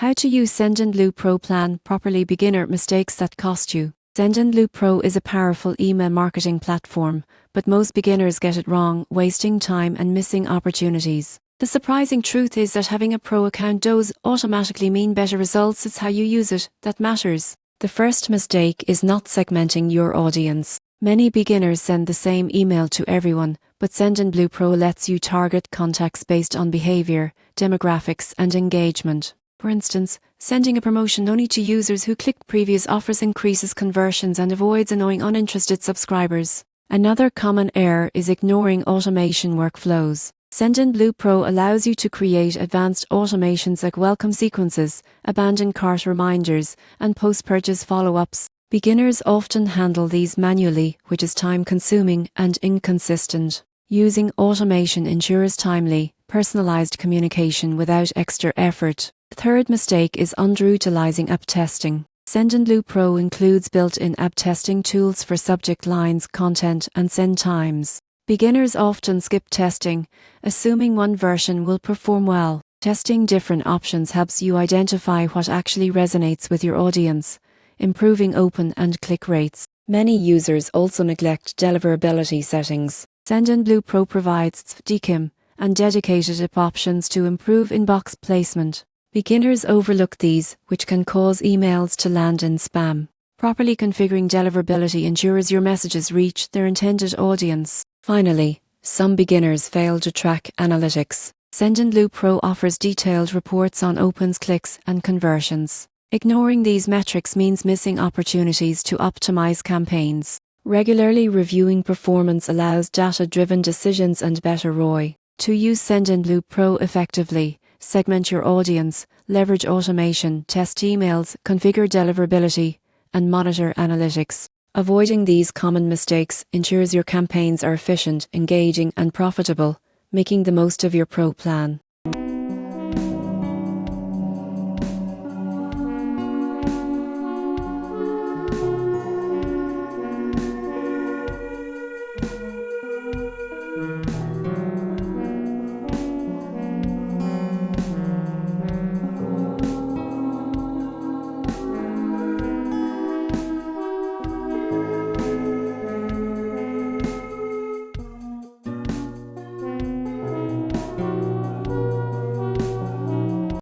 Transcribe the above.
How to use Sendinblue Pro plan properly. Beginner mistakes that cost you. Sendinblue Pro is a powerful email marketing platform, but most beginners get it wrong, wasting time and missing opportunities. The surprising truth is that having a pro account does automatically mean better results. It's how you use it that matters. The first mistake is not segmenting your audience. Many beginners send the same email to everyone, but Sendinblue Pro lets you target contacts based on behavior, demographics, and engagement. For instance, sending a promotion only to users who clicked previous offers increases conversions and avoids annoying uninterested subscribers. Another common error is ignoring automation workflows. Sendinblue Pro allows you to create advanced automations like welcome sequences, abandoned cart reminders, and post-purchase follow-ups. Beginners often handle these manually, which is time-consuming and inconsistent. Using automation ensures timely, personalized communication without extra effort. The third mistake is underutilizing app testing. Sendinblue Pro includes built-in app testing tools for subject lines, content, and send times. Beginners often skip testing, assuming one version will perform well. Testing different options helps you identify what actually resonates with your audience, improving open and click rates. Many users also neglect deliverability settings. Sendinblue Pro provides DKIM and dedicated app options to improve inbox placement. Beginners overlook these, which can cause emails to land in spam. Properly configuring deliverability ensures your messages reach their intended audience. Finally, some beginners fail to track analytics. Sendinblue Pro offers detailed reports on opens, clicks, and conversions. Ignoring these metrics means missing opportunities to optimize campaigns. Regularly reviewing performance allows data-driven decisions and better ROI. To use Sendinblue Pro effectively, segment your audience, leverage automation, test emails, configure deliverability, and monitor analytics. Avoiding these common mistakes ensures your campaigns are efficient, engaging, and profitable, making the most of your pro plan.